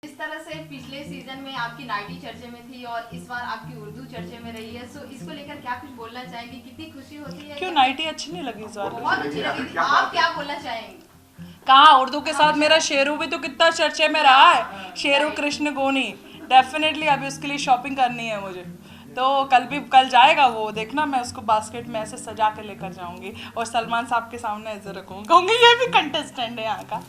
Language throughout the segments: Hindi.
जिस तरह से पिछले सीजन में आपकी नाइटी चर्चे में थी और इस बार आपकी उर्दू चर्चे में रही है, सो इसको लेकर क्या कुछ बोलना चाहेंगे? कितनी खुशी होती है? क्यों नाइटी अच्छी नहीं लगी इस बार? बहुत अच्छी लगी थी। आप क्या बोलना चाहेंगे? कहाँ उर्दू के साथ मेरा शेरू भी तो कितना चर्चे में रहा है, शेरू कृष्ण गोनी। डेफिनेटली अभी उसके लिए शॉपिंग करनी है मुझे, तो कल जाएगा वो, देखना मैं उसको बास्केट में ऐसे सजा के लेकर जाऊंगी और सलमान साहब के सामने ऐसे रखूँगी, कहूँगी ये भी कंटेस्टेंट है यहाँ का।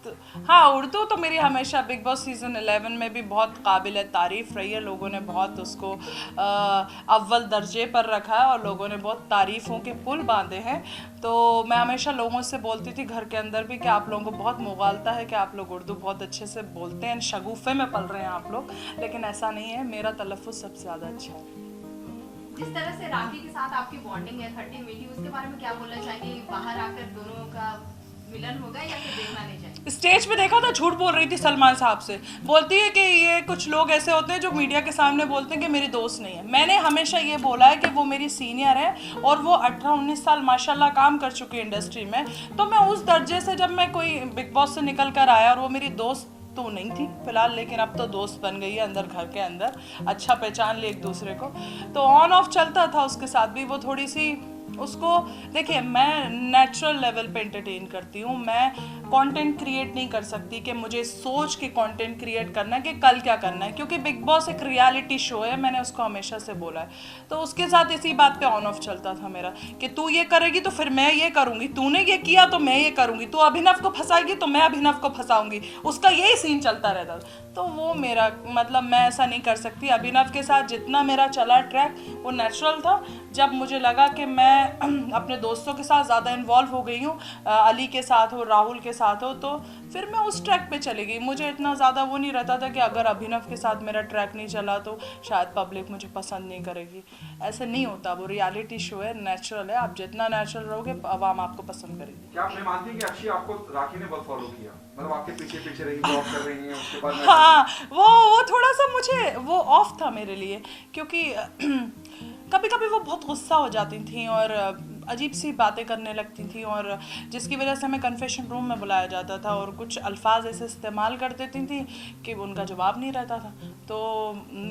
तो हाँ, उर्दू तो मेरी हमेशा बिग बॉस सीज़न 11 में भी बहुत काबिल तारीफ़ रही है। लोगों ने बहुत उसको अव्वल दर्जे पर रखा है और लोगों ने बहुत तारीफ़ों के पुल बांधे हैं। तो मैं हमेशा लोगों से बोलती थी घर के अंदर भी कि आप लोगों को बहुत मुगालता है कि आप लोग उर्दू बहुत अच्छे से बोलते हैं, शगुफ़े में पल रहे हैं आप लोग, लेकिन ऐसा नहीं है, मेरा तलफ़्फ़ुज़ सबसे ज़्यादा अच्छा है। जिस तरह से राखी के साथ आपकी बॉन्डिंग है 30 मीठी, उसके बारे में क्या बोलना चाहेंगे? बाहर आकर दोनों का मिलन होगा या फिर देखना नहीं चाहिए? स्टेज पे देखा था, झूठ बोल रही थी सलमान साहब से, बोलती है कि ये कुछ लोग ऐसे होते हैं जो मीडिया के सामने बोलते हैं कि मेरी दोस्त नहीं है। मैंने हमेशा ये बोला है कि वो मेरी सीनियर है और वो 18-19 साल माशाल्लाह काम कर चुकी है इंडस्ट्री में। तो मैं उस दर्जे से, जब मैं कोई बिग बॉस से निकल कर आया और वो मेरी दोस्त तो नहीं थी फिलहाल, लेकिन अब तो दोस्त बन गई है अंदर, घर के अंदर अच्छा पहचान ले एक दूसरे को, तो ऑन ऑफ चलता था उसके साथ भी। वो थोड़ी सी उसको, देखिए मैं नेचुरल लेवल पे एंटरटेन करती हूँ, मैं कंटेंट क्रिएट नहीं कर सकती कि मुझे सोच के कंटेंट क्रिएट करना है कि कल क्या करना है, क्योंकि बिग बॉस एक रियलिटी शो है, मैंने उसको हमेशा से बोला है। तो उसके साथ इसी बात पे ऑन ऑफ चलता था मेरा कि तू ये करेगी तो फिर मैं ये करूँगी, तूने ये किया तो मैं ये करूँगी, तू अभिनव को फंसाएगी तो मैं अभिनव को फंसाऊँगी, उसका यही सीन चलता रहता था। तो वो मेरा मतलब, मैं ऐसा नहीं कर सकती। अभिनव के साथ जितना मेरा चला ट्रैक वो नेचुरल था। जब मुझे लगा कि मैं अपने दोस्तों के साथ ज़्यादा इन्वॉल्व हो गई हूँ, अली के साथ हो, राहुल के साथ हो, तो फिर मैं उस ट्रैक पे चली गई। मुझे इतना ज़्यादा वो नहीं रहता था कि अगर अभिनव के साथ मेरा ट्रैक नहीं चला तो शायद पब्लिक मुझे पसंद नहीं करेगी। ऐसे नहीं होता, वो रियलिटी शो है, नेचुरल है। आप जितना नेचुरल रहोगे आवाम आपको पसंद करेगी। क्या आपने मानती हैं कि अक्षय आपको राखी ने बहुत फॉलो किया, मतलब आपके पीछे पीछे रही, ब्लॉक कर रही हैं, उसके बाद हाँ, वो थोड़ा सा मुझे वो ऑफ था मेरे लिए, क्योंकि कभी कभी वो बहुत गुस्सा हो जाती थी और अजीब सी बातें करने लगती थी, और जिसकी वजह से हमें कन्फेशन रूम में बुलाया जाता था और कुछ अल्फाज ऐसे इस्तेमाल कर देती थी कि उनका जवाब नहीं रहता था। तो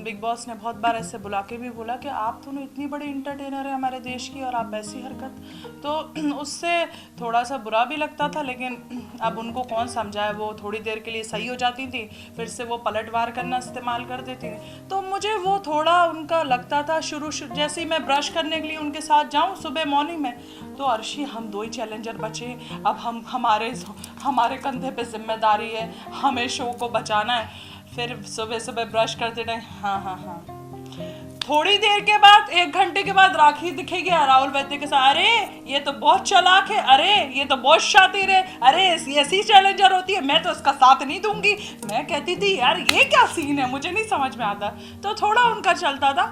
बिग बॉस ने बहुत बार ऐसे बुला के भी बोला कि आप दोनों इतनी बड़ी इंटरटेनर है हमारे देश की और आप ऐसी हरकत, तो उससे थोड़ा सा बुरा भी लगता था। लेकिन अब उनको कौन समझाए, वो थोड़ी देर के लिए सही हो जाती थी, फिर से वो पलटवार करना इस्तेमाल कर देती थी। तो मुझे वो थोड़ा उनका लगता था, शुरू जैसे ही मैं ब्रश करने के लिए उनके साथ जाऊँ सुबह मॉर्निंग में, तो अर्शी हम 2 ही चैलेंजर बचे, अब हमारे कंधे पे जिम्मेदारी है, हमें शो को बचाना है। फिर सुबह सुबह ब्रश करते रहे, हाँ, थोड़ी देर के बाद 1 घंटे के बाद राखी दिखेगी राहुल वैद्य के साथ, अरे ये तो बहुत चालाक है, अरे ये तो बहुत शातिर है, अरे ऐसी चैलेंजर होती है, मैं तो इसका साथ नहीं दूंगी। मैं कहती थी यार ये क्या सीन है, मुझे नहीं समझ में आता। तो थोड़ा उनका चलता था।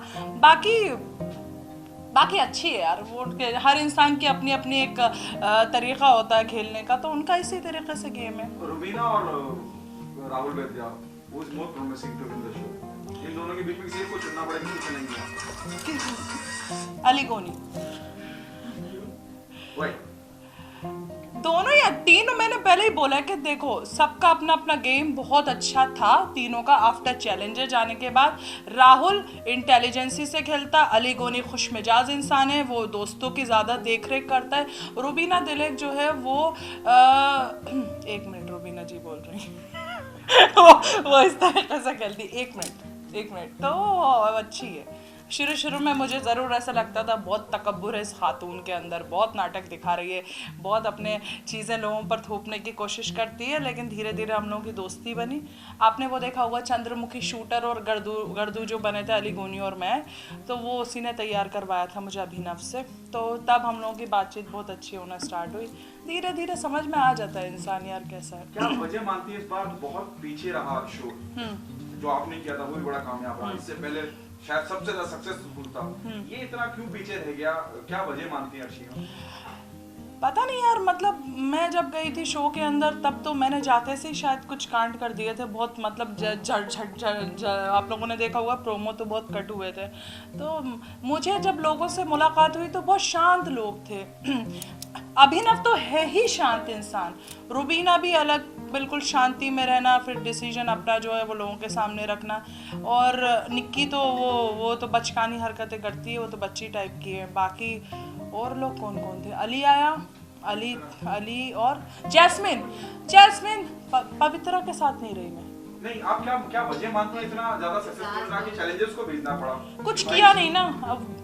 बाकी अच्छी है यार, वो हर इंसान की अपनी अपनी एक तरीका होता है खेलने का, तो उनका इसी तरीके से गेम है। रुबीना और राहुल वैद्या, वो is more promising to win the show. इन दोनों के बीच में किसी को चुनना पड़ेगा, किसी नहीं। अली गोनी, Why? दोनों या तीनों, मैंने पहले ही बोला कि देखो सबका अपना अपना गेम बहुत अच्छा था तीनों का। आफ्टर चैलेंजर जाने के बाद राहुल इंटेलिजेंसी से खेलता, अली गोनी खुश मिजाज इंसान है, वो दोस्तों की ज़्यादा देख रेख करता है। रुबीना दिलेक जो है वो 1 मिनट, रुबीना जी बोल रही वो इस तरीके से खेलती, 1 मिनट, तो अच्छी है। शुरू में मुझे ज़रूर ऐसा लगता था बहुत तकब्बुर है इस खातून के अंदर, बहुत नाटक दिखा रही है, बहुत अपने चीज़ें लोगों पर थोपने की कोशिश करती है, लेकिन धीरे धीरे हम लोगों की दोस्ती बनी। आपने वो देखा हुआ चंद्रमुखी शूटर और गर्दू जो बने थे अली गोनी और मैं, तो वो उसी ने तैयार करवाया था मुझे अभिनव से, तो तब हम लोगों की बातचीत बहुत अच्छी होना स्टार्ट हुई। धीरे धीरे समझ में आ जाता है इंसान यार कैसा है। क्या वजह मानती है इस बार बहुत पीछे रहा शो? जो आपने किया था वो भी बड़ा कामयाब रहा, इससे पहले शायद सबसे ज्यादा सक्सेसफुल था, ये इतना क्यों पीछे रह गया? क्या वजह मानती है अर्शी? पता नहीं यार, मतलब मैं जब गई थी शो के अंदर तब तो मैंने जाते से ही शायद कुछ कांड कर दिए थे बहुत, मतलब आप लोगों ने देखा होगा प्रोमो तो बहुत कट हुए थे। तो मुझे जब लोगों से मुलाकात हुई तो बहुत शांत लोग थे। अभिनव तो है ही शांत इंसान, रुबीना भी अलग बिल्कुल शांति में रहना, फिर डिसीजन अपना जो है वो लोगों के सामने रखना। और निक्की तो वो तो बचकानी हरकतें करती है, वो तो बच्ची टाइप की है। बाकी और लोग कौन कौन थे? अली आया, अली और जैस्मिन पवित्रा के साथ नहीं रही मैं। नहीं, आप क्या वजह मानते हैं इतना ज्यादा सक्सेसफुल रहा कि चैलेंजर्स को भेजना पड़ा? कुछ किया नहीं ना।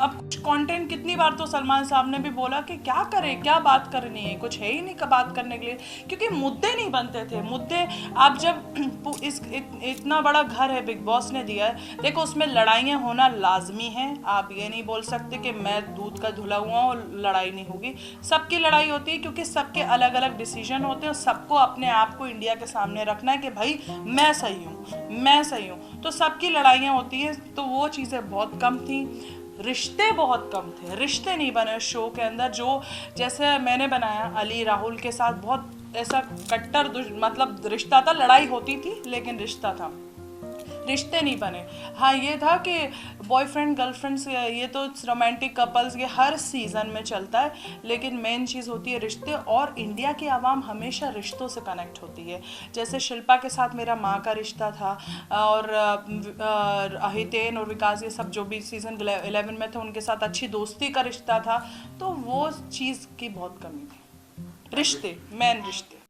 अब कुछ कंटेंट, कितनी बार तो सलमान साहब ने भी बोला कि क्या करें, क्या बात करनी है, कुछ है ही नहीं का बात करने के लिए, क्योंकि मुद्दे नहीं बनते थे। मुद्दे आप जब इतना बड़ा घर है बिग बॉस ने दिया है, देखो उसमें लड़ाइयाँ होना लाजमी है। आप ये नहीं बोल सकते कि मैं दूध का धुला हुआ हूँ और लड़ाई नहीं होगी। सबकी लड़ाई होती है, क्योंकि सबके अलग अलग डिसीजन होते हैं और सबको अपने आप को इंडिया के सामने रखना है कि भाई मैं सही हूँ। तो सबकी लड़ाइयाँ होती है, तो वो चीज़ें बहुत कम थी। रिश्ते बहुत कम थे, रिश्ते नहीं बने शो के अंदर। जो जैसे मैंने बनाया अली राहुल के साथ, बहुत ऐसा कट्टर मतलब रिश्ता था, लड़ाई होती थी लेकिन रिश्ता था, रिश्ते नहीं बने। हाँ ये था कि बॉयफ्रेंड गर्लफ्रेंड्स, ये तो रोमांटिक कपल्स ये हर सीज़न में चलता है, लेकिन मेन चीज़ होती है रिश्ते। और इंडिया की आवाम हमेशा रिश्तों से कनेक्ट होती है। जैसे शिल्पा के साथ मेरा माँ का रिश्ता था, और हितेन और विकास ये सब जो भी सीज़न 11 में थे उनके साथ अच्छी दोस्ती का रिश्ता था। तो वो चीज़ की बहुत कमी थी, रिश्ते, मेन रिश्ते।